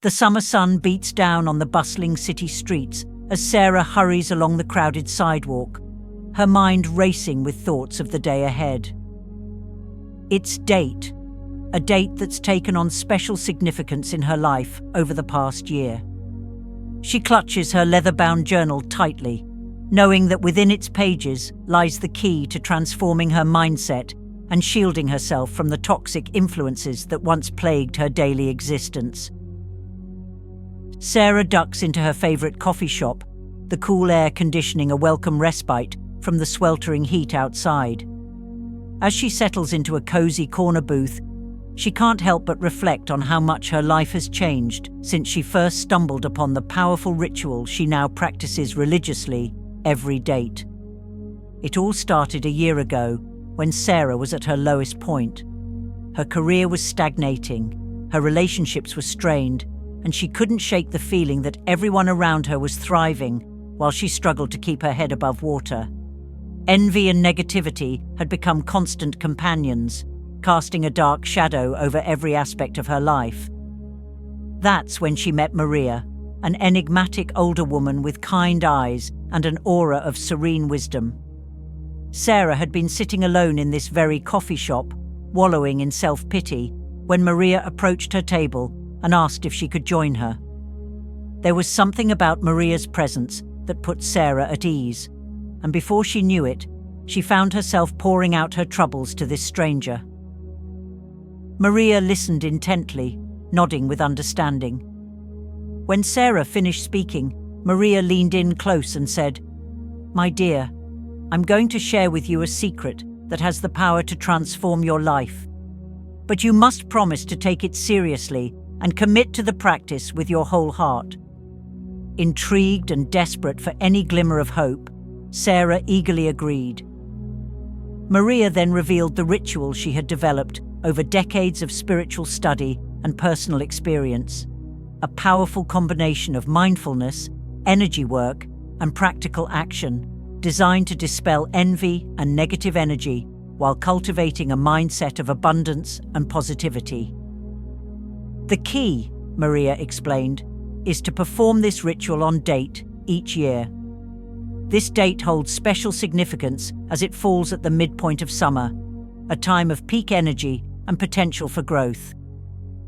The summer sun beats down on the bustling city streets as Sarah hurries along the crowded sidewalk, her mind racing with thoughts of the day ahead. It's date, a date that's taken on special significance in her life over the past year. She clutches her leather-bound journal tightly, knowing that within its pages lies the key to transforming her mindset and shielding herself from the toxic influences that once plagued her daily existence. Sarah ducks into her favorite coffee shop, the cool air conditioning a welcome respite from the sweltering heat outside. As she settles into a cozy corner booth, she can't help but reflect on how much her life has changed since she first stumbled upon the powerful ritual she now practices religiously every date. It all started a year ago when Sarah was at her lowest point. Her career was stagnating, her relationships were strained, and she couldn't shake the feeling that everyone around her was thriving while she struggled to keep her head above water. Envy and negativity had become constant companions, casting a dark shadow over every aspect of her life. That's when she met Maria, an enigmatic older woman with kind eyes and an aura of serene wisdom. Sarah had been sitting alone in this very coffee shop, wallowing in self-pity, when Maria approached her table and asked if she could join her. There was something about Maria's presence that put Sarah at ease, and before she knew it, she found herself pouring out her troubles to this stranger. Maria listened intently, nodding with understanding. When Sarah finished speaking, Maria leaned in close and said, "My dear, I'm going to share with you a secret that has the power to transform your life. But you must promise to take it seriously and commit to the practice with your whole heart." Intrigued and desperate for any glimmer of hope, Sarah eagerly agreed. Maria then revealed the ritual she had developed over decades of spiritual study and personal experience, a powerful combination of mindfulness, energy work, and practical action, designed to dispel envy and negative energy while cultivating a mindset of abundance and positivity. The key, Maria explained, is to perform this ritual on date each year. This date holds special significance as it falls at the midpoint of summer, a time of peak energy and potential for growth.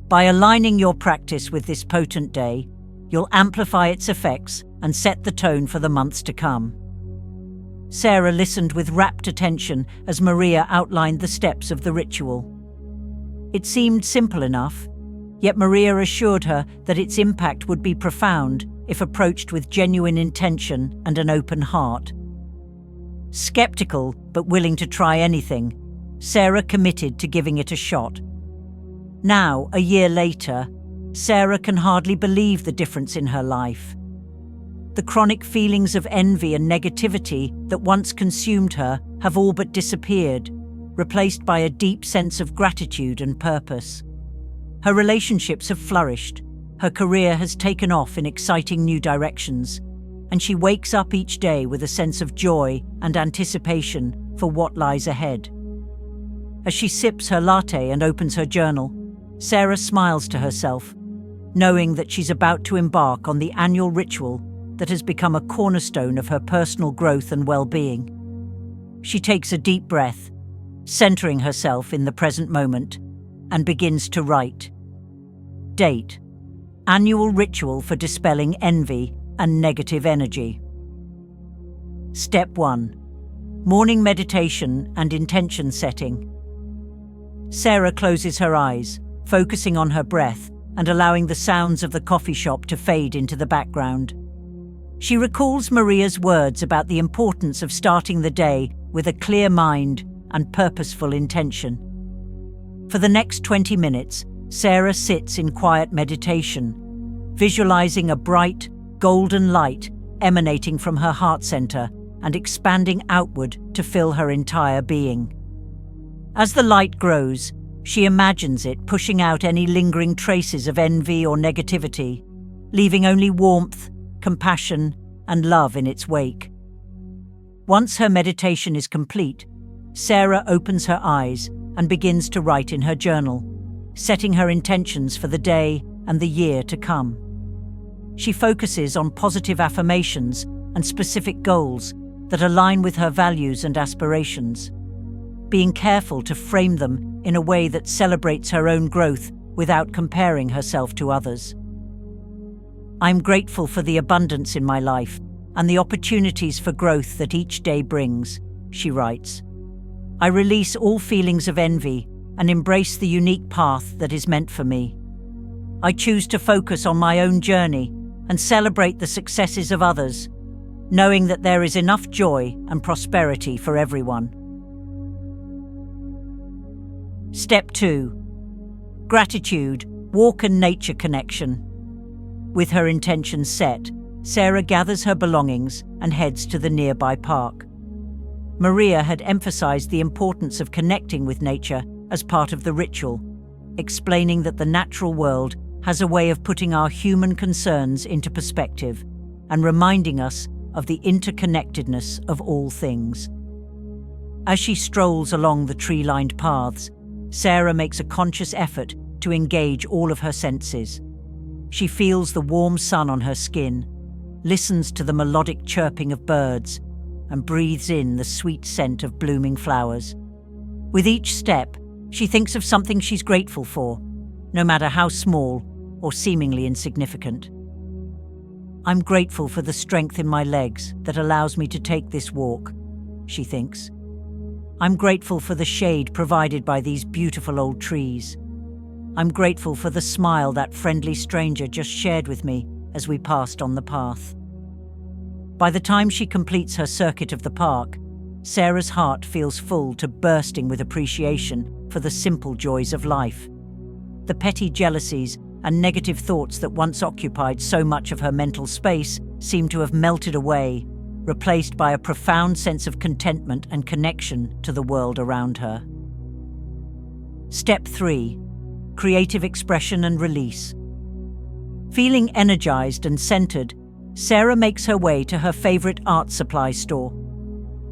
By aligning your practice with this potent day, you'll amplify its effects and set the tone for the months to come. Sarah listened with rapt attention as Maria outlined the steps of the ritual. It seemed simple enough, yet Maria assured her that its impact would be profound if approached with genuine intention and an open heart. Skeptical but willing to try anything, Sarah committed to giving it a shot. Now, a year later, Sarah can hardly believe the difference in her life. The chronic feelings of envy and negativity that once consumed her have all but disappeared, replaced by a deep sense of gratitude and purpose. Her relationships have flourished, her career has taken off in exciting new directions, and she wakes up each day with a sense of joy and anticipation for what lies ahead. As she sips her latte and opens her journal, Sarah smiles to herself, knowing that she's about to embark on the annual ritual that has become a cornerstone of her personal growth and well-being. She takes a deep breath, centering herself in the present moment, and begins to write. Date: Annual Ritual for Dispelling Envy and Negative Energy. Step 1. Morning Meditation and Intention Setting. Sarah closes her eyes, focusing on her breath and allowing the sounds of the coffee shop to fade into the background. She recalls Maria's words about the importance of starting the day with a clear mind and purposeful intention. For the next 20 minutes, Sarah sits in quiet meditation, visualizing a bright, golden light emanating from her heart center and expanding outward to fill her entire being. As the light grows, she imagines it pushing out any lingering traces of envy or negativity, leaving only warmth, compassion, and love in its wake. Once her meditation is complete, Sarah opens her eyes and begins to write in her journal, setting her intentions for the day and the year to come. She focuses on positive affirmations and specific goals that align with her values and aspirations, being careful to frame them in a way that celebrates her own growth without comparing herself to others. I'm grateful for the abundance in my life and the opportunities for growth that each day brings, she writes. I release all feelings of envy and embrace the unique path that is meant for me. I choose to focus on my own journey and celebrate the successes of others, knowing that there is enough joy and prosperity for everyone. Step 2. Gratitude, walk and nature connection. With her intentions set, Sarah gathers her belongings and heads to the nearby park. Maria had emphasized the importance of connecting with nature as part of the ritual, explaining that the natural world has a way of putting our human concerns into perspective and reminding us of the interconnectedness of all things. As she strolls along the tree-lined paths, Sarah makes a conscious effort to engage all of her senses. She feels the warm sun on her skin, listens to the melodic chirping of birds, and breathes in the sweet scent of blooming flowers. With each step, she thinks of something she's grateful for, no matter how small or seemingly insignificant. I'm grateful for the strength in my legs that allows me to take this walk, she thinks. I'm grateful for the shade provided by these beautiful old trees. I'm grateful for the smile that friendly stranger just shared with me as we passed on the path. By the time she completes her circuit of the park, Sarah's heart feels full to bursting with appreciation for the simple joys of life. The petty jealousies and negative thoughts that once occupied so much of her mental space seem to have melted away, replaced by a profound sense of contentment and connection to the world around her. Step 3. Creative expression and release. Feeling energized and centered, Sarah makes her way to her favorite art supply store.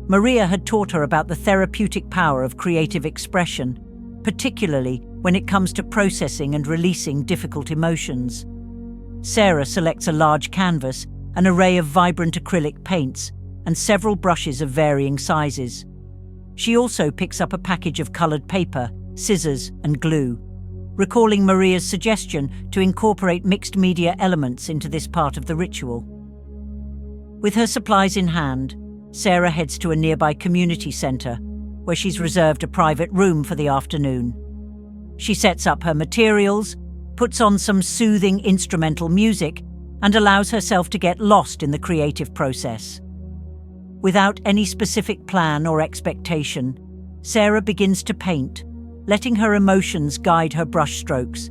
Maria had taught her about the therapeutic power of creative expression, particularly when it comes to processing and releasing difficult emotions. Sarah selects a large canvas, an array of vibrant acrylic paints, and several brushes of varying sizes. She also picks up a package of colored paper, scissors, and glue, recalling Maria's suggestion to incorporate mixed media elements into this part of the ritual. With her supplies in hand, Sarah heads to a nearby community center, where she's reserved a private room for the afternoon. She sets up her materials, puts on some soothing instrumental music, and allows herself to get lost in the creative process. Without any specific plan or expectation, Sarah begins to paint, letting her emotions guide her brushstrokes.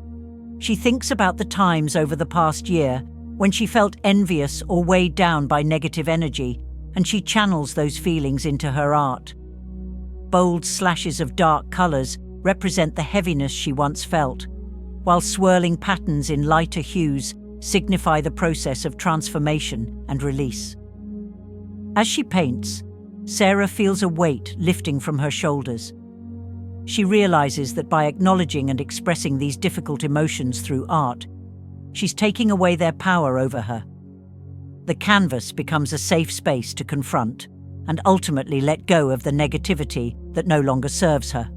She thinks about the times over the past year when she felt envious or weighed down by negative energy, and she channels those feelings into her art. Bold slashes of dark colors represent the heaviness she once felt, while swirling patterns in lighter hues signify the process of transformation and release. As she paints, Sarah feels a weight lifting from her shoulders. She realizes that by acknowledging and expressing these difficult emotions through art, she's taking away their power over her. The canvas becomes a safe space to confront and ultimately let go of the negativity that no longer serves her.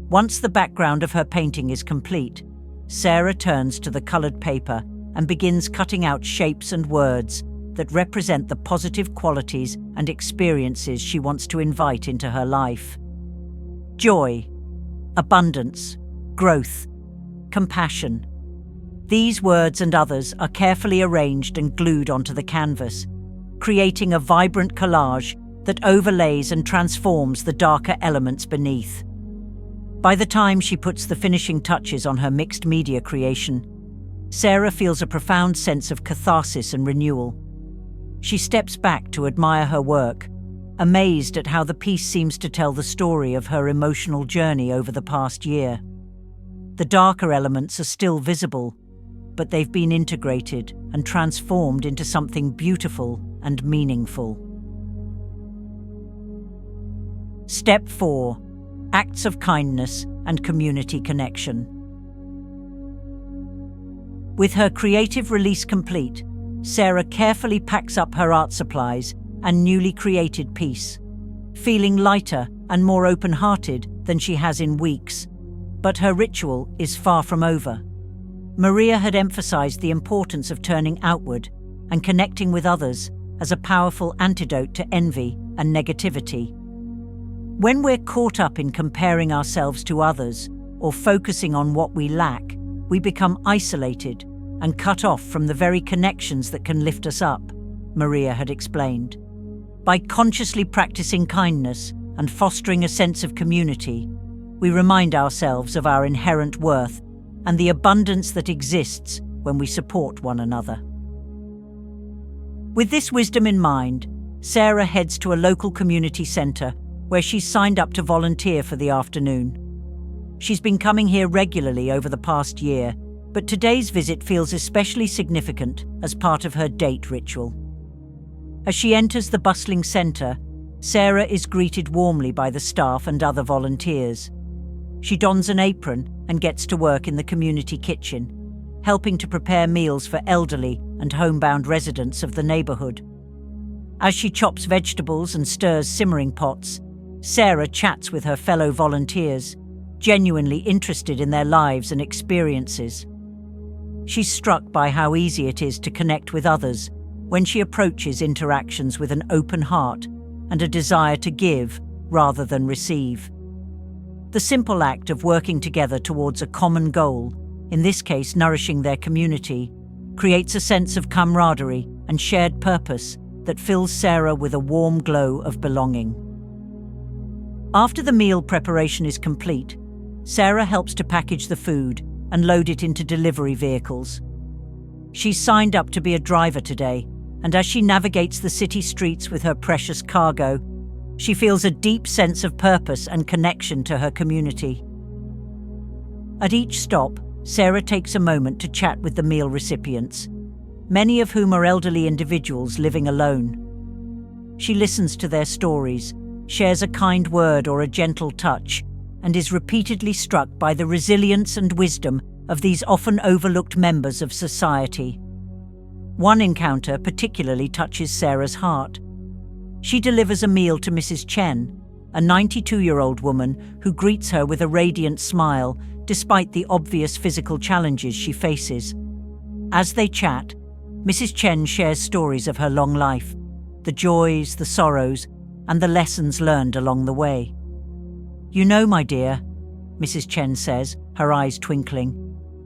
Once the background of her painting is complete, Sarah turns to the colored paper and begins cutting out shapes and words that represent the positive qualities and experiences she wants to invite into her life. Joy, abundance, growth, compassion. These words and others are carefully arranged and glued onto the canvas, creating a vibrant collage that overlays and transforms the darker elements beneath. By the time she puts the finishing touches on her mixed media creation, Sarah feels a profound sense of catharsis and renewal. She steps back to admire her work, amazed at how the piece seems to tell the story of her emotional journey over the past year. The darker elements are still visible, but they've been integrated and transformed into something beautiful and meaningful. Step 4. Acts of kindness and community connection. With her creative release complete, Sarah carefully packs up her art supplies and newly created piece, feeling lighter and more open-hearted than she has in weeks. But her ritual is far from over. Maria had emphasized the importance of turning outward and connecting with others as a powerful antidote to envy and negativity. When we're caught up in comparing ourselves to others or focusing on what we lack, we become isolated and cut off from the very connections that can lift us up, Maria had explained. By consciously practicing kindness and fostering a sense of community, we remind ourselves of our inherent worth and the abundance that exists when we support one another. With this wisdom in mind, Sarah heads to a local community centre where she's signed up to volunteer for the afternoon. She's been coming here regularly over the past year, but today's visit feels especially significant as part of her date ritual. As she enters the bustling centre, Sarah is greeted warmly by the staff and other volunteers. She dons an apron and gets to work in the community kitchen, helping to prepare meals for elderly and homebound residents of the neighbourhood. As she chops vegetables and stirs simmering pots, Sarah chats with her fellow volunteers, genuinely interested in their lives and experiences. She's struck by how easy it is to connect with others when she approaches interactions with an open heart and a desire to give rather than receive. The simple act of working together towards a common goal, in this case nourishing their community, creates a sense of camaraderie and shared purpose that fills Sarah with a warm glow of belonging. After the meal preparation is complete, Sarah helps to package the food and load it into delivery vehicles. She's signed up to be a driver today, and as she navigates the city streets with her precious cargo, she feels a deep sense of purpose and connection to her community. At each stop, Sarah takes a moment to chat with the meal recipients, many of whom are elderly individuals living alone. She listens to their stories, shares a kind word or a gentle touch, and is repeatedly struck by the resilience and wisdom of these often overlooked members of society. One encounter particularly touches Sarah's heart. She delivers a meal to Mrs. Chen, a 92-year-old woman who greets her with a radiant smile despite the obvious physical challenges she faces. As they chat, Mrs. Chen shares stories of her long life, the joys, the sorrows, and the lessons learned along the way. "You know, my dear," Mrs. Chen says, her eyes twinkling,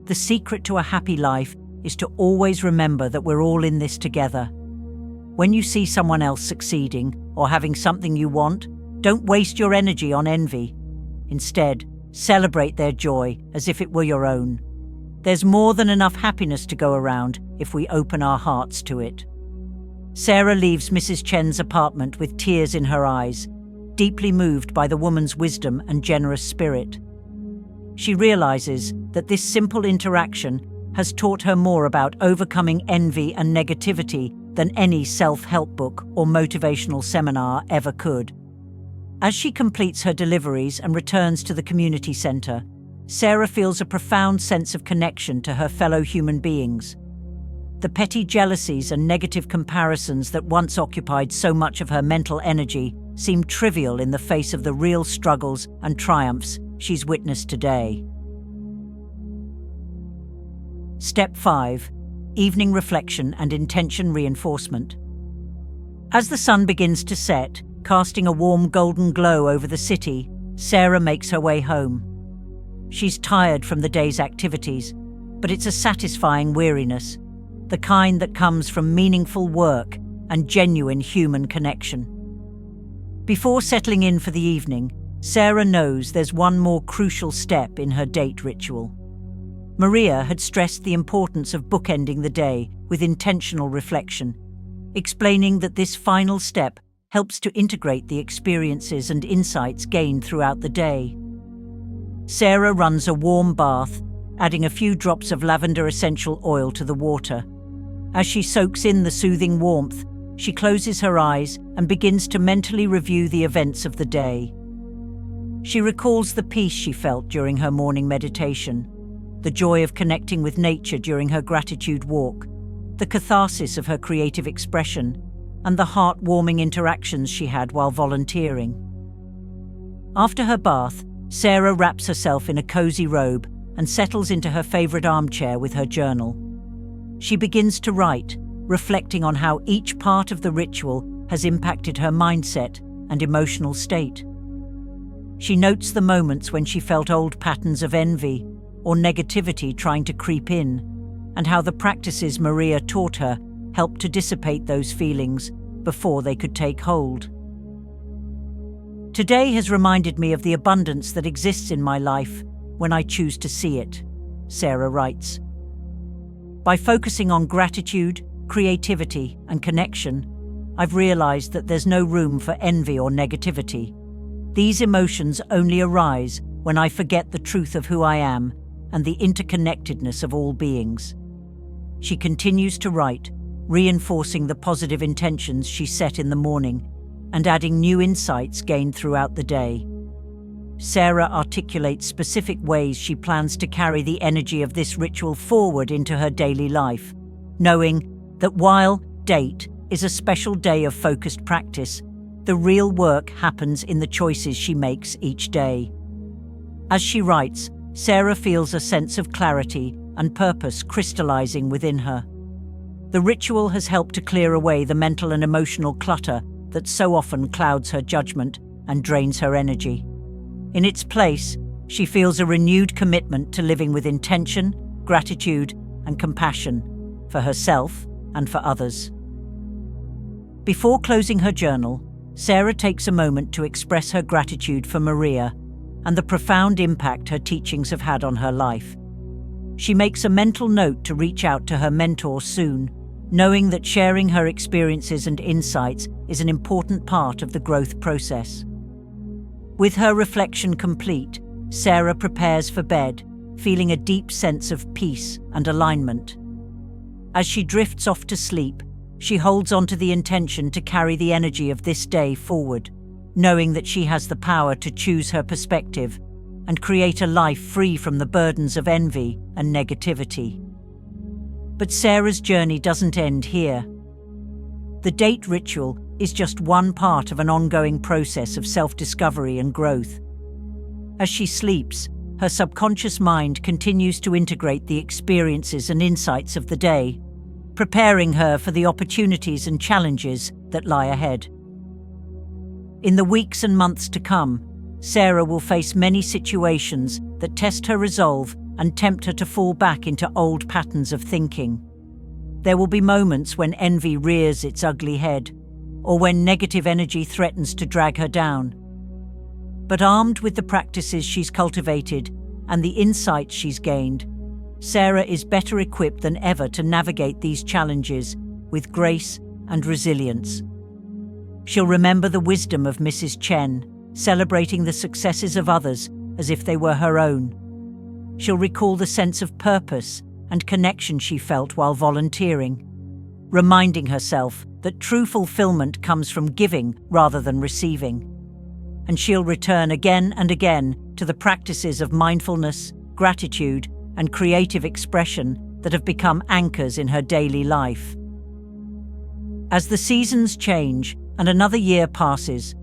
"the secret to a happy life is to always remember that we're all in this together. When you see someone else succeeding or having something you want, don't waste your energy on envy. Instead, celebrate their joy as if it were your own. There's more than enough happiness to go around if we open our hearts to it." Sarah leaves Mrs. Chen's apartment with tears in her eyes, deeply moved by the woman's wisdom and generous spirit. She realizes that this simple interaction has taught her more about overcoming envy and negativity than any self-help book or motivational seminar ever could. As she completes her deliveries and returns to the community center, Sarah feels a profound sense of connection to her fellow human beings. The petty jealousies and negative comparisons that once occupied so much of her mental energy seem trivial in the face of the real struggles and triumphs she's witnessed today. Step 5. Evening reflection and intention reinforcement. As the sun begins to set, casting a warm golden glow over the city, Sarah makes her way home. She's tired from the day's activities, but it's a satisfying weariness, the kind that comes from meaningful work and genuine human connection. Before settling in for the evening, Sarah knows there's one more crucial step in her date ritual. Maria had stressed the importance of bookending the day with intentional reflection, explaining that this final step helps to integrate the experiences and insights gained throughout the day. Sarah runs a warm bath, adding a few drops of lavender essential oil to the water. As she soaks in the soothing warmth, she closes her eyes and begins to mentally review the events of the day. She recalls the peace she felt during her morning meditation, the joy of connecting with nature during her gratitude walk, the catharsis of her creative expression, and the heartwarming interactions she had while volunteering. After her bath, Sarah wraps herself in a cozy robe and settles into her favorite armchair with her journal. She begins to write, reflecting on how each part of the ritual has impacted her mindset and emotional state. She notes the moments when she felt old patterns of envy or negativity trying to creep in, and how the practices Maria taught her helped to dissipate those feelings before they could take hold. Today has reminded me of the abundance that exists in my life when I choose to see it, Sarah writes. By focusing on gratitude, creativity, and connection, I've realized that there's no room for envy or negativity. These emotions only arise when I forget the truth of who I am and the interconnectedness of all beings. She continues to write, reinforcing the positive intentions she set in the morning and adding new insights gained throughout the day. Sarah articulates specific ways she plans to carry the energy of this ritual forward into her daily life, knowing that while date is a special day of focused practice, the real work happens in the choices she makes each day. As she writes, Sarah feels a sense of clarity and purpose crystallizing within her. The ritual has helped to clear away the mental and emotional clutter that so often clouds her judgment and drains her energy. In its place, she feels a renewed commitment to living with intention, gratitude, and compassion for herself and for others. Before closing her journal, Sarah takes a moment to express her gratitude for Maria and the profound impact her teachings have had on her life. She makes a mental note to reach out to her mentor soon, knowing that sharing her experiences and insights is an important part of the growth process. With her reflection complete, Sarah prepares for bed, feeling a deep sense of peace and alignment. As she drifts off to sleep, she holds on to the intention to carry the energy of this day forward, knowing that she has the power to choose her perspective and create a life free from the burdens of envy and negativity. But Sarah's journey doesn't end here. The date ritual is just one part of an ongoing process of self-discovery and growth. As she sleeps, her subconscious mind continues to integrate the experiences and insights of the day, preparing her for the opportunities and challenges that lie ahead. In the weeks and months to come, Sarah will face many situations that test her resolve and tempt her to fall back into old patterns of thinking. There will be moments when envy rears its ugly head, or when negative energy threatens to drag her down. But armed with the practices she's cultivated and the insights she's gained, Sarah is better equipped than ever to navigate these challenges with grace and resilience. She'll remember the wisdom of Mrs. Chen, celebrating the successes of others as if they were her own. She'll recall the sense of purpose and connection she felt while volunteering, reminding herself that true fulfillment comes from giving rather than receiving. And she'll return again and again to the practices of mindfulness, gratitude, and creative expression that have become anchors in her daily life. As the seasons change and another year passes,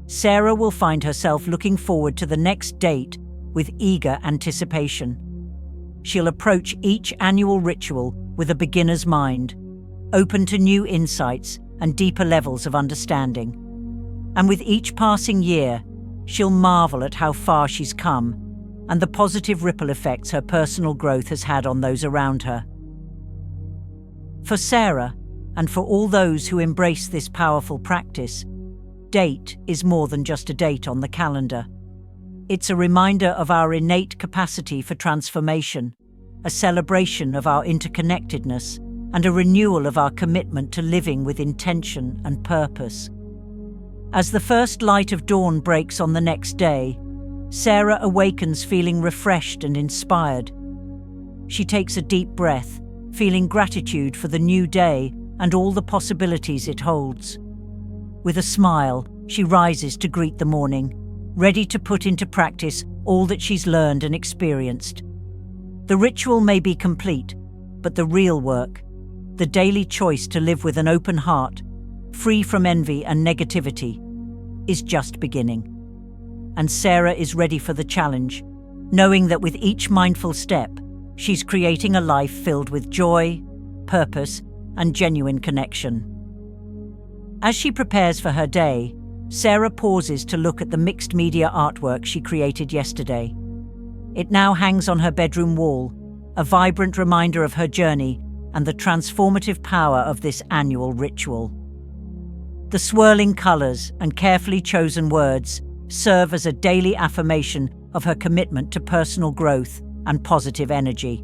Sarah will find herself looking forward to the next date with eager anticipation. She'll approach each annual ritual with a beginner's mind, open to new insights and deeper levels of understanding. And with each passing year, she'll marvel at how far she's come and the positive ripple effects her personal growth has had on those around her. For Sarah, and for all those who embrace this powerful practice, date is more than just a date on the calendar. It's a reminder of our innate capacity for transformation, a celebration of our interconnectedness, and a renewal of our commitment to living with intention and purpose. As the first light of dawn breaks on the next day, Sarah awakens feeling refreshed and inspired. She takes a deep breath, feeling gratitude for the new day and all the possibilities it holds. With a smile, she rises to greet the morning, ready to put into practice all that she's learned and experienced. The ritual may be complete, but the real work, the daily choice to live with an open heart, free from envy and negativity, is just beginning. And Sarah is ready for the challenge, knowing that with each mindful step, she's creating a life filled with joy, purpose, and genuine connection. As she prepares for her day, Sarah pauses to look at the mixed media artwork she created yesterday. It now hangs on her bedroom wall, a vibrant reminder of her journey and the transformative power of this annual ritual. The swirling colors and carefully chosen words serve as a daily affirmation of her commitment to personal growth and positive energy.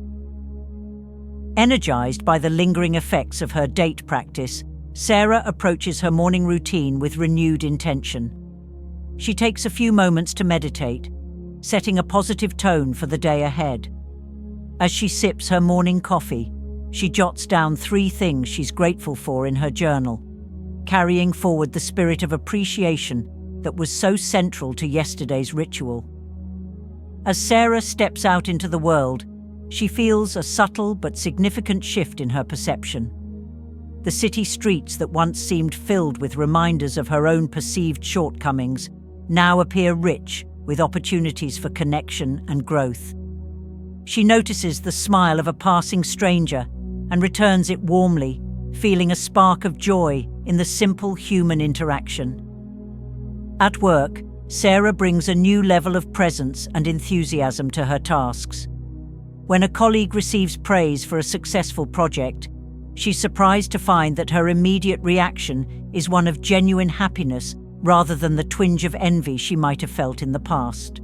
Energized by the lingering effects of her date practice, Sarah approaches her morning routine with renewed intention. She takes a few moments to meditate, setting a positive tone for the day ahead. As she sips her morning coffee, she jots down 3 things she's grateful for in her journal, carrying forward the spirit of appreciation that was so central to yesterday's ritual. As Sarah steps out into the world, she feels a subtle but significant shift in her perception. The city streets that once seemed filled with reminders of her own perceived shortcomings now appear rich with opportunities for connection and growth. She notices the smile of a passing stranger and returns it warmly, feeling a spark of joy in the simple human interaction. At work, Sarah brings a new level of presence and enthusiasm to her tasks. When a colleague receives praise for a successful project, she's surprised to find that her immediate reaction is one of genuine happiness rather than the twinge of envy she might have felt in the past.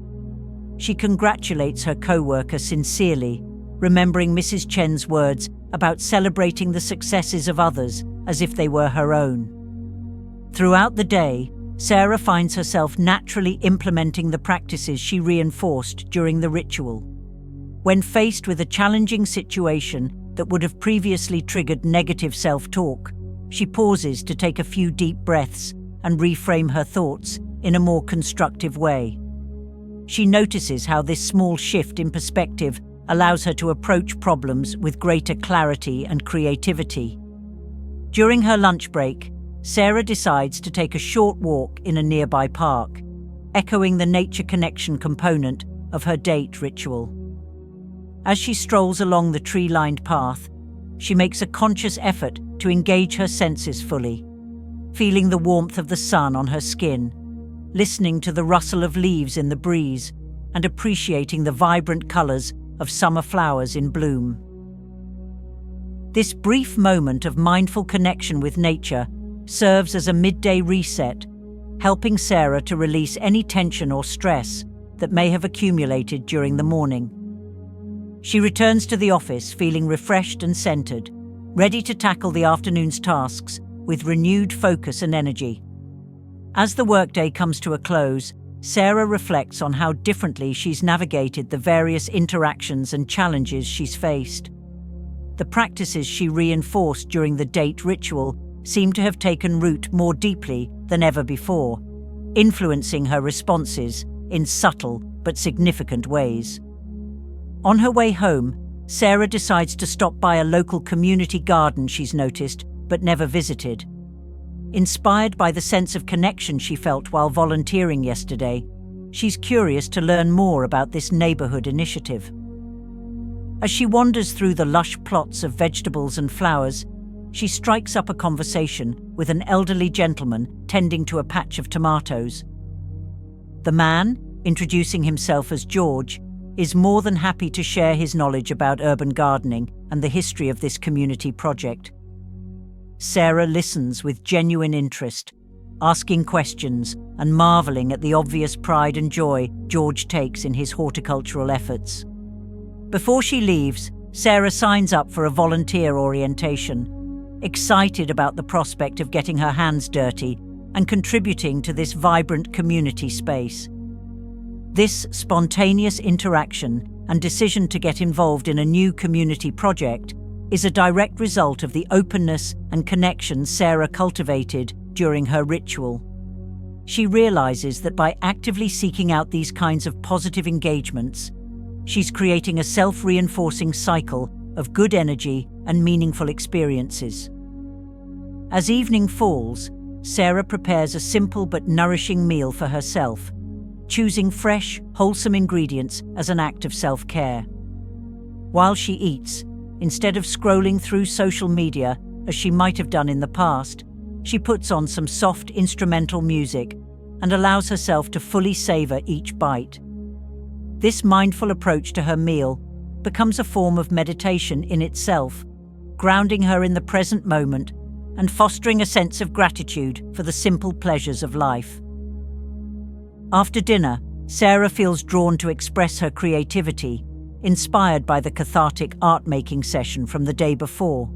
She congratulates her co-worker sincerely, remembering Mrs. Chen's words about celebrating the successes of others as if they were her own. Throughout the day, Sarah finds herself naturally implementing the practices she reinforced during the ritual. When faced with a challenging situation that would have previously triggered negative self-talk, she pauses to take a few deep breaths and reframe her thoughts in a more constructive way. She notices how this small shift in perspective allows her to approach problems with greater clarity and creativity. During her lunch break, Sarah decides to take a short walk in a nearby park, echoing the nature connection component of her date ritual. As she strolls along the tree-lined path, she makes a conscious effort to engage her senses fully, feeling the warmth of the sun on her skin, listening to the rustle of leaves in the breeze, and appreciating the vibrant colors of summer flowers in bloom. This brief moment of mindful connection with nature serves as a midday reset, helping Sarah to release any tension or stress that may have accumulated during the morning. She returns to the office feeling refreshed and centered, ready to tackle the afternoon's tasks with renewed focus and energy. As the workday comes to a close, Sarah reflects on how differently she's navigated the various interactions and challenges she's faced. The practices she reinforced during the date ritual seem to have taken root more deeply than ever before, influencing her responses in subtle but significant ways. On her way home, Sarah decides to stop by a local community garden she's noticed but never visited. Inspired by the sense of connection she felt while volunteering yesterday, she's curious to learn more about this neighborhood initiative. As she wanders through the lush plots of vegetables and flowers, she strikes up a conversation with an elderly gentleman tending to a patch of tomatoes. The man, introducing himself as George, is more than happy to share his knowledge about urban gardening and the history of this community project. Sarah listens with genuine interest, asking questions and marveling at the obvious pride and joy George takes in his horticultural efforts. Before she leaves, Sarah signs up for a volunteer orientation, excited about the prospect of getting her hands dirty and contributing to this vibrant community space. This spontaneous interaction and decision to get involved in a new community project is a direct result of the openness and connection Sarah cultivated during her ritual. She realizes that by actively seeking out these kinds of positive engagements, she's creating a self-reinforcing cycle of good energy and meaningful experiences. As evening falls, Sarah prepares a simple but nourishing meal for herself, choosing fresh, wholesome ingredients as an act of self-care. While she eats, instead of scrolling through social media as she might have done in the past, she puts on some soft instrumental music and allows herself to fully savor each bite. This mindful approach to her meal becomes a form of meditation in itself, grounding her in the present moment and fostering a sense of gratitude for the simple pleasures of life. After dinner, Sarah feels drawn to express her creativity, inspired by the cathartic art-making session from the day before.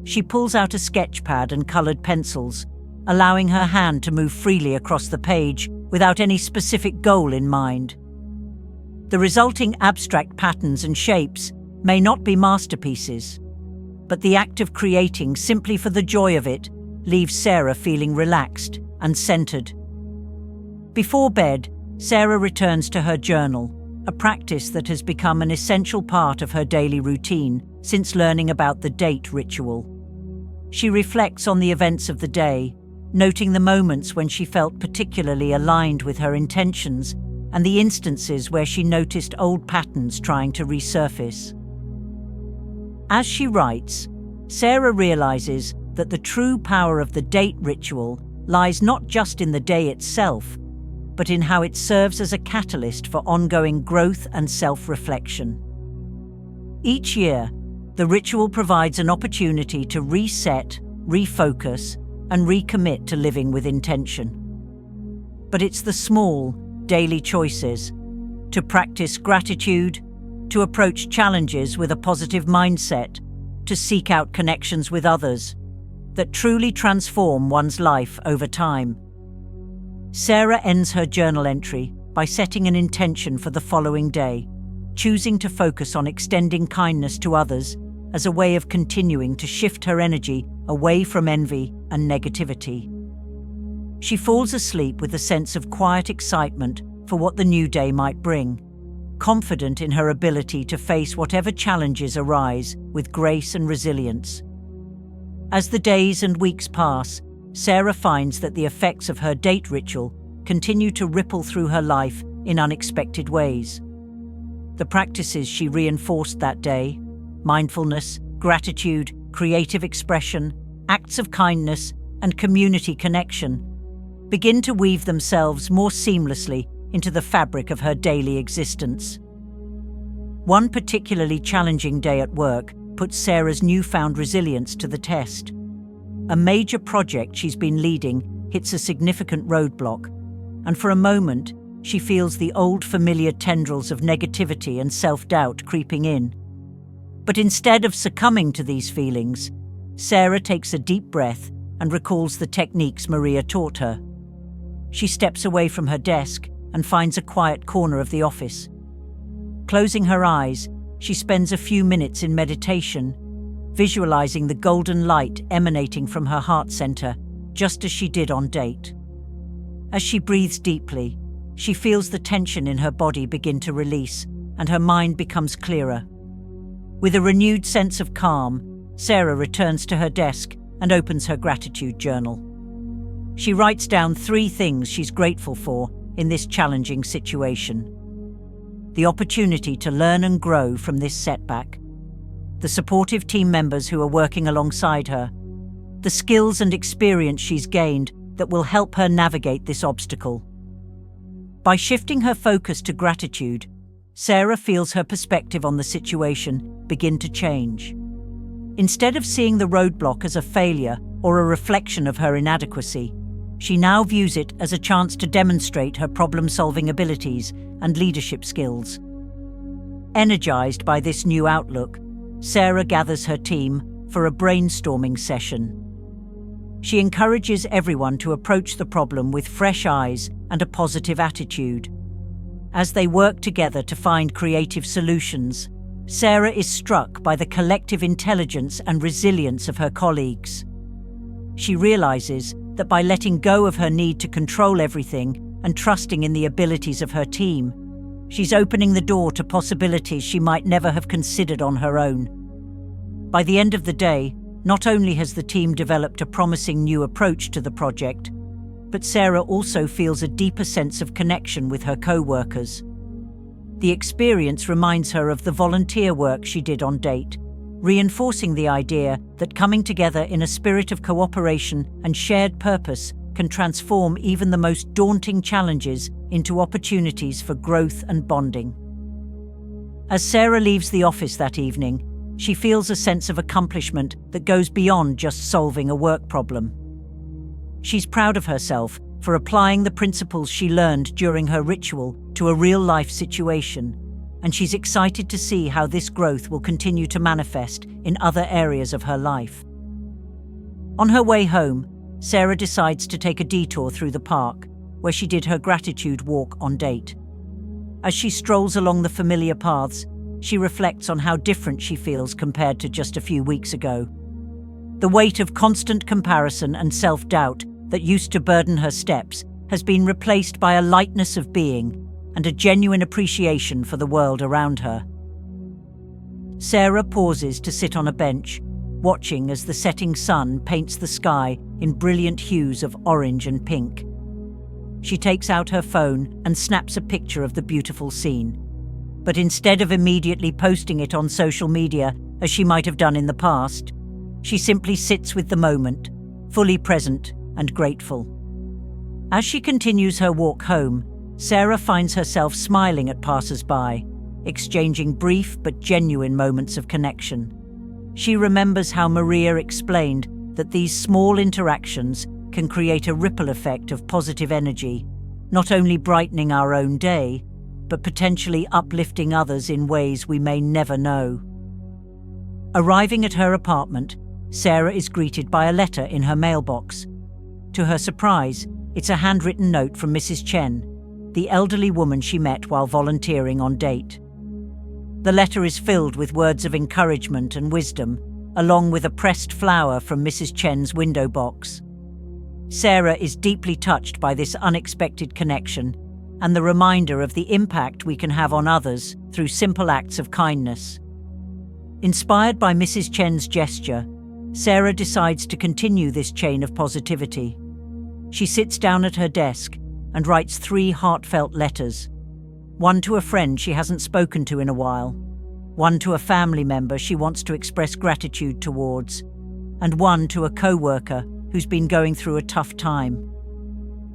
She pulls out a sketch pad and colored pencils, allowing her hand to move freely across the page without any specific goal in mind. The resulting abstract patterns and shapes may not be masterpieces, but the act of creating simply for the joy of it leaves Sarah feeling relaxed and centered. Before bed, Sarah returns to her journal, a practice that has become an essential part of her daily routine since learning about the date ritual. She reflects on the events of the day, noting the moments when she felt particularly aligned with her intentions and the instances where she noticed old patterns trying to resurface. As she writes, Sarah realizes that the true power of the date ritual lies not just in the day itself, but in how it serves as a catalyst for ongoing growth and self-reflection. Each year, the ritual provides an opportunity to reset, refocus, and recommit to living with intention. But it's the small, daily choices, to practice gratitude, to approach challenges with a positive mindset, to seek out connections with others, that truly transform one's life over time. Sarah ends her journal entry by setting an intention for the following day, choosing to focus on extending kindness to others as a way of continuing to shift her energy away from envy and negativity. She falls asleep with a sense of quiet excitement for what the new day might bring, confident in her ability to face whatever challenges arise with grace and resilience. As the days and weeks pass, Sarah finds that the effects of her date ritual continue to ripple through her life in unexpected ways. The practices she reinforced that day, mindfulness, gratitude, creative expression, acts of kindness, and community connection, begin to weave themselves more seamlessly into the fabric of her daily existence. One particularly challenging day at work puts Sarah's newfound resilience to the test. A major project she's been leading hits a significant roadblock, and for a moment, she feels the old familiar tendrils of negativity and self-doubt creeping in. But instead of succumbing to these feelings, Sarah takes a deep breath and recalls the techniques Maria taught her. She steps away from her desk and finds a quiet corner of the office. Closing her eyes, she spends a few minutes in meditation, visualizing the golden light emanating from her heart center, just as she did on date. As she breathes deeply, she feels the tension in her body begin to release, and her mind becomes clearer. With a renewed sense of calm, Sarah returns to her desk and opens her gratitude journal. She writes down 3 things she's grateful for in this challenging situation. The opportunity to learn and grow from this setback, the supportive team members who are working alongside her, the skills and experience she's gained that will help her navigate this obstacle. By shifting her focus to gratitude, Sarah feels her perspective on the situation begin to change. Instead of seeing the roadblock as a failure or a reflection of her inadequacy, she now views it as a chance to demonstrate her problem-solving abilities and leadership skills. Energized by this new outlook, Sarah gathers her team for a brainstorming session. She encourages everyone to approach the problem with fresh eyes and a positive attitude. As they work together to find creative solutions, Sarah is struck by the collective intelligence and resilience of her colleagues. She realizes that by letting go of her need to control everything and trusting in the abilities of her team, She's opening the door to possibilities she might never have considered on her own. By the end of the day, not only has the team developed a promising new approach to the project, but Sarah also feels a deeper sense of connection with her co-workers. The experience reminds her of the volunteer work she did on Date, reinforcing the idea that coming together in a spirit of cooperation and shared purpose can transform even the most daunting challenges into opportunities for growth and bonding. As Sarah leaves the office that evening, she feels a sense of accomplishment that goes beyond just solving a work problem. She's proud of herself for applying the principles she learned during her ritual to a real-life situation, and she's excited to see how this growth will continue to manifest in other areas of her life. On her way home, Sarah decides to take a detour through the park, where she did her gratitude walk on Date. As she strolls along the familiar paths, she reflects on how different she feels compared to just a few weeks ago. The weight of constant comparison and self-doubt that used to burden her steps has been replaced by a lightness of being and a genuine appreciation for the world around her. Sarah pauses to sit on a bench, watching as the setting sun paints the sky in brilliant hues of orange and pink. She takes out her phone and snaps a picture of the beautiful scene. But instead of immediately posting it on social media, as she might have done in the past, she simply sits with the moment, fully present and grateful. As she continues her walk home, Sarah finds herself smiling at passers-by, exchanging brief but genuine moments of connection. She remembers how Maria explained that these small interactions can create a ripple effect of positive energy, not only brightening our own day, but potentially uplifting others in ways we may never know. Arriving at her apartment, Sarah is greeted by a letter in her mailbox. To her surprise, it's a handwritten note from Mrs. Chen, the elderly woman she met while volunteering on Date. The letter is filled with words of encouragement and wisdom, along with a pressed flower from Mrs. Chen's window box. Sarah is deeply touched by this unexpected connection and the reminder of the impact we can have on others through simple acts of kindness. Inspired by Mrs. Chen's gesture, Sarah decides to continue this chain of positivity. She sits down at her desk and writes 3 heartfelt letters, one to a friend she hasn't spoken to in a while, one to a family member she wants to express gratitude towards, and one to a co-worker who's been going through a tough time.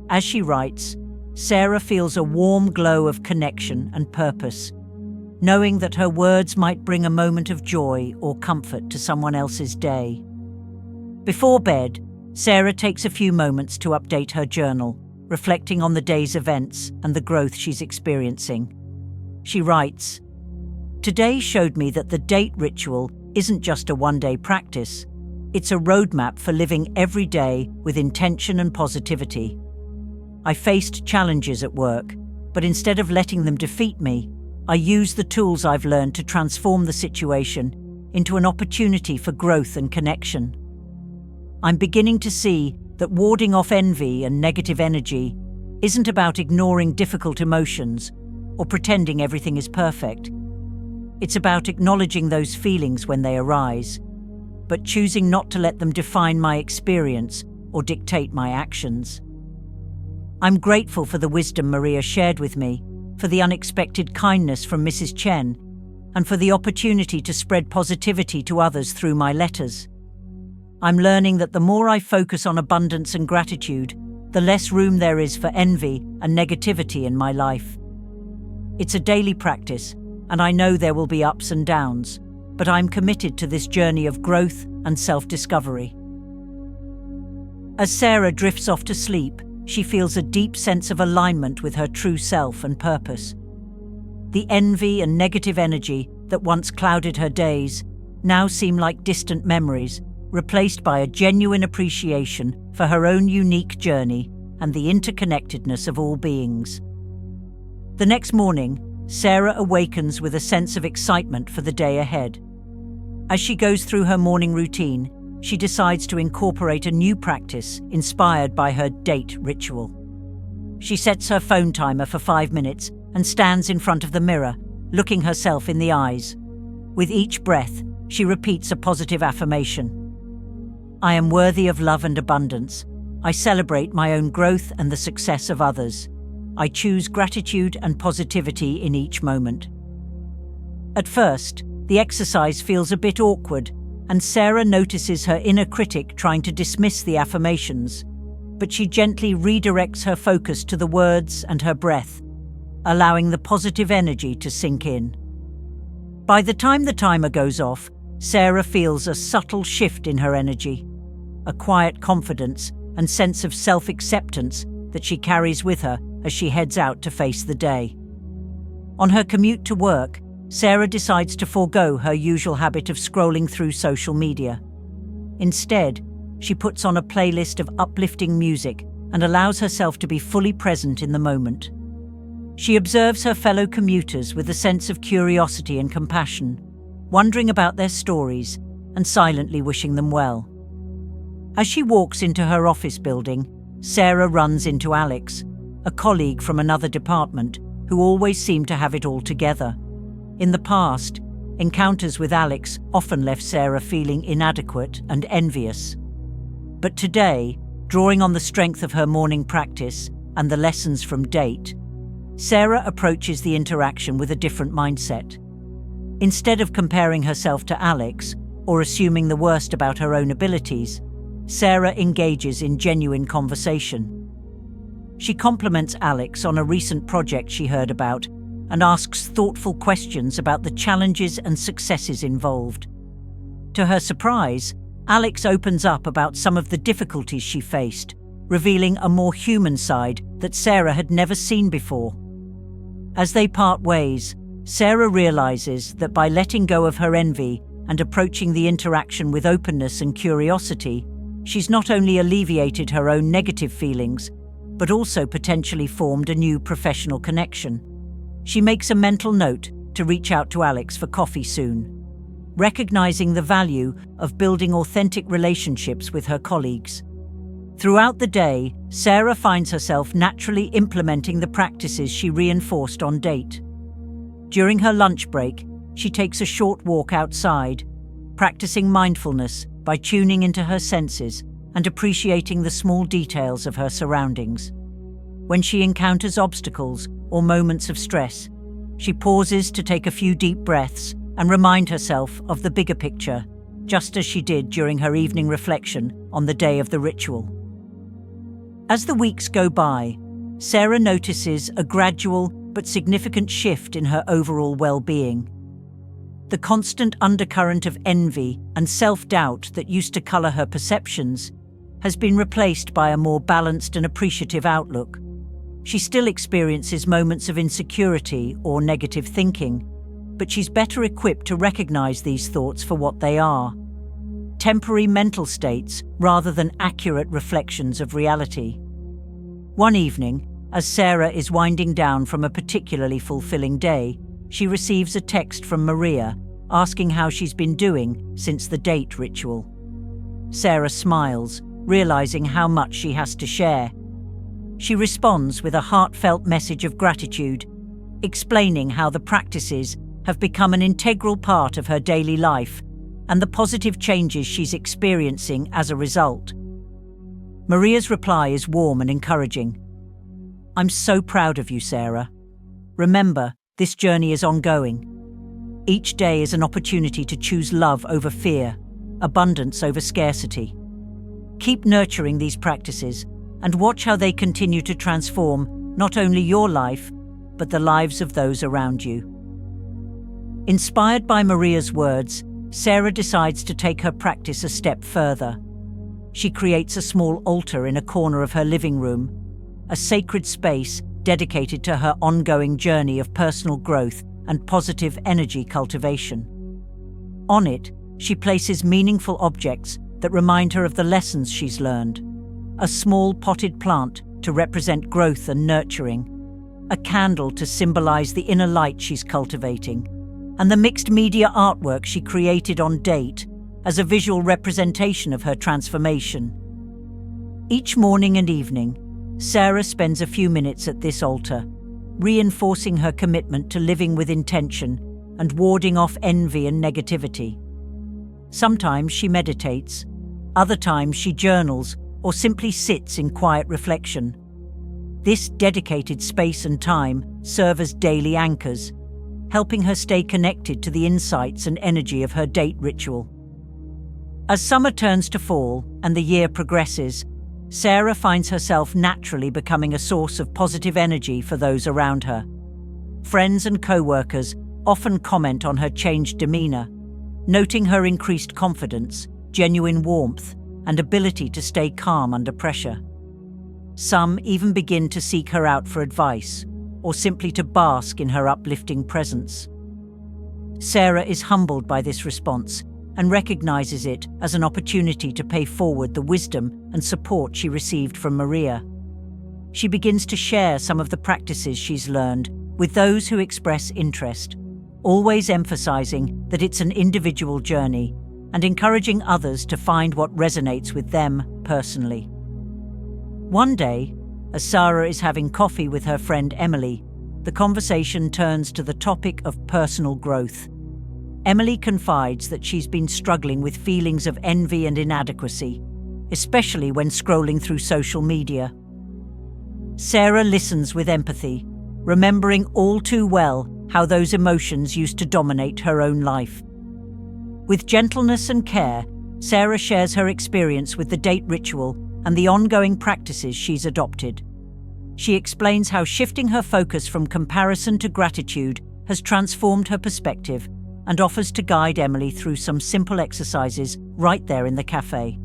As she writes, Sarah feels a warm glow of connection and purpose, knowing that her words might bring a moment of joy or comfort to someone else's day. Before bed, Sarah takes a few moments to update her journal, reflecting on the day's events and the growth she's experiencing. She writes, "Today showed me that the Date ritual isn't just a one-day practice. It's a roadmap for living every day with intention and positivity. I faced challenges at work, but instead of letting them defeat me, I used the tools I've learned to transform the situation into an opportunity for growth and connection. I'm beginning to see that warding off envy and negative energy isn't about ignoring difficult emotions or pretending everything is perfect. It's about acknowledging those feelings when they arise, but choosing not to let them define my experience or dictate my actions. I'm grateful for the wisdom Maria shared with me, for the unexpected kindness from Mrs. Chen, and for the opportunity to spread positivity to others through my letters. I'm learning that the more I focus on abundance and gratitude, the less room there is for envy and negativity in my life. It's a daily practice, and I know there will be ups and downs, but I'm committed to this journey of growth and self-discovery." As Sarah drifts off to sleep, she feels a deep sense of alignment with her true self and purpose. The envy and negative energy that once clouded her days now seem like distant memories, replaced by a genuine appreciation for her own unique journey and the interconnectedness of all beings. The next morning, Sarah awakens with a sense of excitement for the day ahead. As she goes through her morning routine, she decides to incorporate a new practice inspired by her Date ritual. She sets her phone timer for 5 minutes and stands in front of the mirror, looking herself in the eyes. With each breath, she repeats a positive affirmation. I am worthy of love and abundance. I celebrate my own growth and the success of others. I choose gratitude and positivity in each moment. At first, the exercise feels a bit awkward, and Sarah notices her inner critic trying to dismiss the affirmations, but she gently redirects her focus to the words and her breath, allowing the positive energy to sink in. By the time the timer goes off, Sarah feels a subtle shift in her energy, a quiet confidence and sense of self-acceptance that she carries with her as she heads out to face the day. On her commute to work, Sarah decides to forego her usual habit of scrolling through social media. Instead, she puts on a playlist of uplifting music and allows herself to be fully present in the moment. She observes her fellow commuters with a sense of curiosity and compassion, wondering about their stories and silently wishing them well. As she walks into her office building, Sarah runs into Alex, a colleague from another department who always seemed to have it all together. In the past, encounters with Alex often left Sarah feeling inadequate and envious. But today, drawing on the strength of her morning practice and the lessons from date, Sarah approaches the interaction with a different mindset. Instead of comparing herself to Alex or assuming the worst about her own abilities, Sarah engages in genuine conversation. She compliments Alex on a recent project she heard about and asks thoughtful questions about the challenges and successes involved. To her surprise, Alex opens up about some of the difficulties she faced, revealing a more human side that Sarah had never seen before. As they part ways, Sarah realizes that by letting go of her envy and approaching the interaction with openness and curiosity, she's not only alleviated her own negative feelings, but also potentially formed a new professional connection. She makes a mental note to reach out to Alex for coffee soon, recognizing the value of building authentic relationships with her colleagues. Throughout the day, Sarah finds herself naturally implementing the practices she reinforced on date. During her lunch break, she takes a short walk outside, practicing mindfulness by tuning into her senses and appreciating the small details of her surroundings. When she encounters obstacles or moments of stress, she pauses to take a few deep breaths and remind herself of the bigger picture, just as she did during her evening reflection on the day of the ritual. As the weeks go by, Sarah notices a gradual but significant shift in her overall well-being. The constant undercurrent of envy and self-doubt that used to color her perceptions has been replaced by a more balanced and appreciative outlook. She still experiences moments of insecurity or negative thinking, but she's better equipped to recognize these thoughts for what they are: temporary mental states rather than accurate reflections of reality. One evening, as Sarah is winding down from a particularly fulfilling day, she receives a text from Maria asking how she's been doing since the date ritual. Sarah smiles, realizing how much she has to share. She responds with a heartfelt message of gratitude, explaining how the practices have become an integral part of her daily life and the positive changes she's experiencing as a result. Maria's reply is warm and encouraging. I'm so proud of you, Sarah. Remember, this journey is ongoing. Each day is an opportunity to choose love over fear, abundance over scarcity. Keep nurturing these practices and watch how they continue to transform not only your life, but the lives of those around you. Inspired by Maria's words, Sarah decides to take her practice a step further. She creates a small altar in a corner of her living room, a sacred space dedicated to her ongoing journey of personal growth and positive energy cultivation. On it, she places meaningful objects that remind her of the lessons she's learned: a small potted plant to represent growth and nurturing, a candle to symbolize the inner light she's cultivating, and the mixed media artwork she created on date as a visual representation of her transformation. Each morning and evening, Sarah spends a few minutes at this altar, reinforcing her commitment to living with intention and warding off envy and negativity. Sometimes she meditates, other times she journals or simply sits in quiet reflection. This dedicated space and time serve as daily anchors, helping her stay connected to the insights and energy of her date ritual. As summer turns to fall and the year progresses, Sarah finds herself naturally becoming a source of positive energy for those around her. Friends and co-workers often comment on her changed demeanor, noting her increased confidence, genuine warmth, and ability to stay calm under pressure. Some even begin to seek her out for advice, or simply to bask in her uplifting presence. Sarah is humbled by this response and recognizes it as an opportunity to pay forward the wisdom and support she received from Maria. She begins to share some of the practices she's learned with those who express interest, always emphasizing that it's an individual journey and encouraging others to find what resonates with them personally. One day, as Sarah is having coffee with her friend Emily, the conversation turns to the topic of personal growth. Emily confides that she's been struggling with feelings of envy and inadequacy, especially when scrolling through social media. Sarah listens with empathy, remembering all too well how those emotions used to dominate her own life. With gentleness and care, Sarah shares her experience with the date ritual and the ongoing practices she's adopted. She explains how shifting her focus from comparison to gratitude has transformed her perspective and offers to guide Emily through some simple exercises right there in the cafe.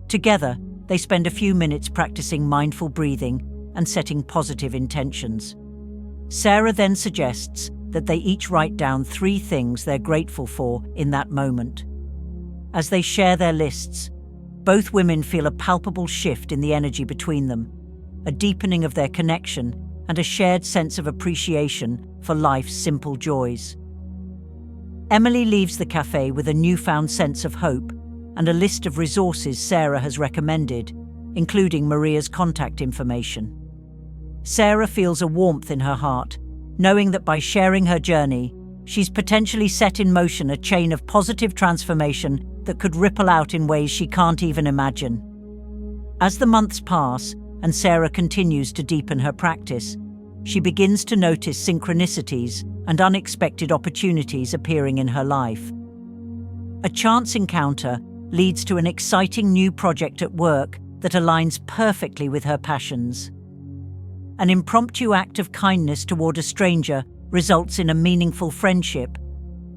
Together, they spend a few minutes practicing mindful breathing and setting positive intentions. Sarah then suggests that they each write down 3 things they're grateful for in that moment. As they share their lists, both women feel a palpable shift in the energy between them, a deepening of their connection and a shared sense of appreciation for life's simple joys. Emily leaves the cafe with a newfound sense of hope and a list of resources Sarah has recommended, including Maria's contact information. Sarah feels a warmth in her heart, knowing that by sharing her journey, she's potentially set in motion a chain of positive transformation that could ripple out in ways she can't even imagine. As the months pass and Sarah continues to deepen her practice, she begins to notice synchronicities and unexpected opportunities appearing in her life. A chance encounter leads to an exciting new project at work that aligns perfectly with her passions. An impromptu act of kindness toward a stranger results in a meaningful friendship.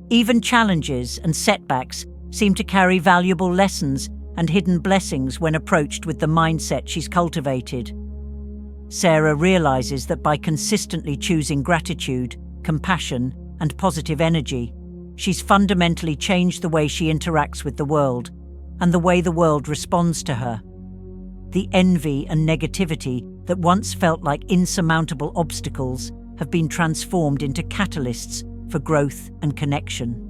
Even challenges and setbacks seem to carry valuable lessons and hidden blessings when approached with the mindset she's cultivated. Sarah realizes that by consistently choosing gratitude, compassion, and positive energy, she's fundamentally changed the way she interacts with the world and the way the world responds to her. The envy and negativity that once felt like insurmountable obstacles have been transformed into catalysts for growth and connection.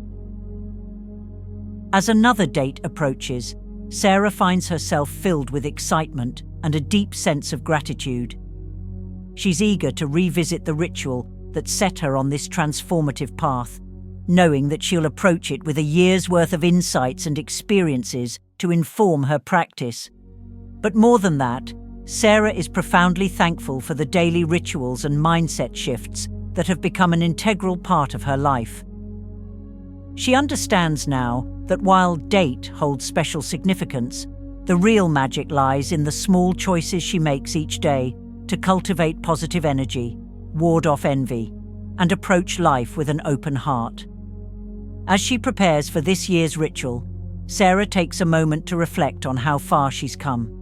As another date approaches, Sarah finds herself filled with excitement and a deep sense of gratitude. She's eager to revisit the ritual that set her on this transformative path, knowing that she'll approach it with a year's worth of insights and experiences to inform her practice. But more than that, Sarah is profoundly thankful for the daily rituals and mindset shifts that have become an integral part of her life. She understands now that while date holds special significance, the real magic lies in the small choices she makes each day to cultivate positive energy, ward off envy, and approach life with an open heart. As she prepares for this year's ritual, Sarah takes a moment to reflect on how far she's come.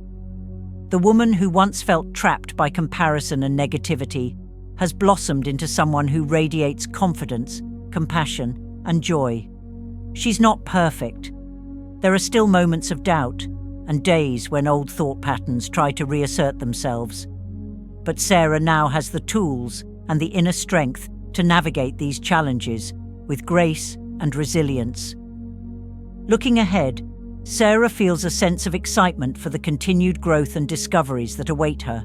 The woman who once felt trapped by comparison and negativity has blossomed into someone who radiates confidence, compassion, and joy. She's not perfect. There are still moments of doubt and days when old thought patterns try to reassert themselves. But Sarah now has the tools and the inner strength to navigate these challenges with grace and resilience. Looking ahead, Sarah feels a sense of excitement for the continued growth and discoveries that await her.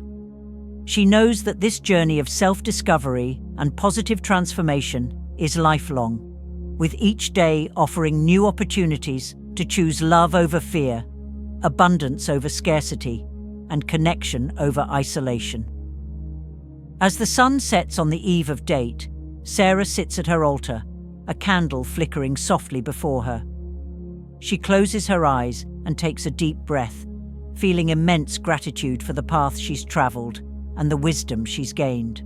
She knows that this journey of self-discovery and positive transformation is lifelong, with each day offering new opportunities to choose love over fear, abundance over scarcity, and connection over isolation. As the sun sets on the eve of date, Sarah sits at her altar, a candle flickering softly before her. She closes her eyes and takes a deep breath, feeling immense gratitude for the path she's traveled and the wisdom she's gained.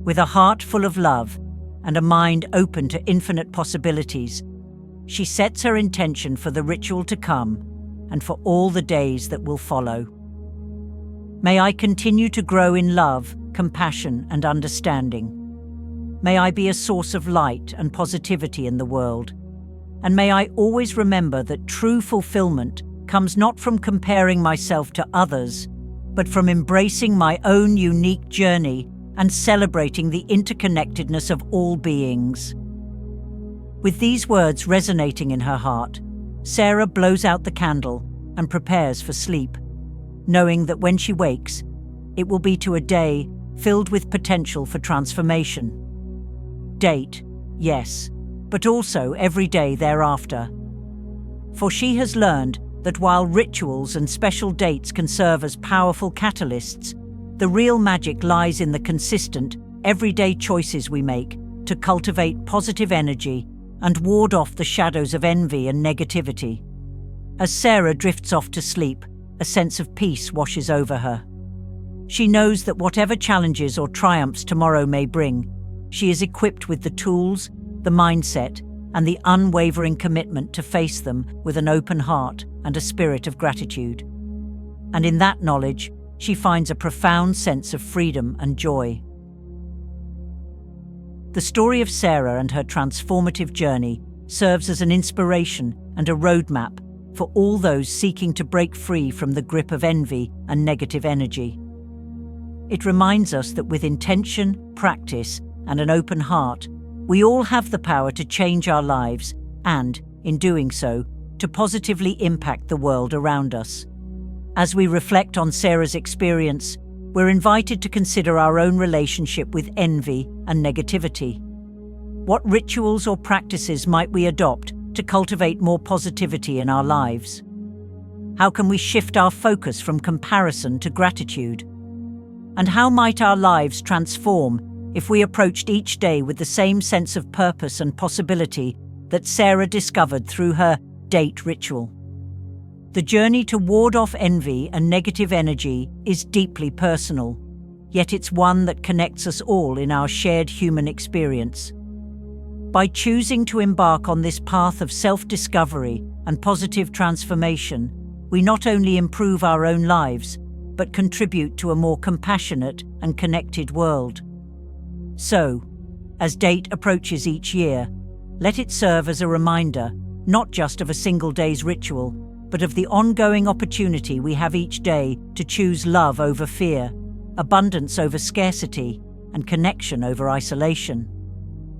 With a heart full of love and a mind open to infinite possibilities, she sets her intention for the ritual to come and for all the days that will follow. May I continue to grow in love, compassion, and understanding. May I be a source of light and positivity in the world. And may I always remember that true fulfillment comes not from comparing myself to others, but from embracing my own unique journey and celebrating the interconnectedness of all beings. With these words resonating in her heart, Sarah blows out the candle and prepares for sleep, knowing that when she wakes, it will be to a day filled with potential for transformation. Date, yes, but also every day thereafter. For she has learned that while rituals and special dates can serve as powerful catalysts, the real magic lies in the consistent, everyday choices we make to cultivate positive energy and ward off the shadows of envy and negativity. As Sarah drifts off to sleep, a sense of peace washes over her. She knows that whatever challenges or triumphs tomorrow may bring, she is equipped with the tools, the mindset, and the unwavering commitment to face them with an open heart and a spirit of gratitude. And in that knowledge, she finds a profound sense of freedom and joy. The story of Sarah and her transformative journey serves as an inspiration and a roadmap for all those seeking to break free from the grip of envy and negative energy. It reminds us that with intention, practice, and an open heart, we all have the power to change our lives and, in doing so, to positively impact the world around us. As we reflect on Sarah's experience, we're invited to consider our own relationship with envy and negativity. What rituals or practices might we adopt to cultivate more positivity in our lives? How can we shift our focus from comparison to gratitude? And how might our lives transform if we approached each day with the same sense of purpose and possibility that Sarah discovered through her date ritual? The journey to ward off envy and negative energy is deeply personal, yet it's one that connects us all in our shared human experience. By choosing to embark on this path of self-discovery and positive transformation, we not only improve our own lives, but contribute to a more compassionate and connected world. So, as date approaches each year, let it serve as a reminder, not just of a single day's ritual, but of the ongoing opportunity we have each day to choose love over fear, abundance over scarcity, and connection over isolation.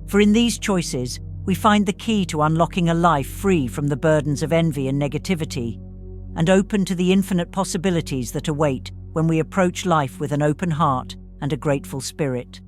For in these choices, we find the key to unlocking a life free from the burdens of envy and negativity, and open to the infinite possibilities that await when we approach life with an open heart and a grateful spirit.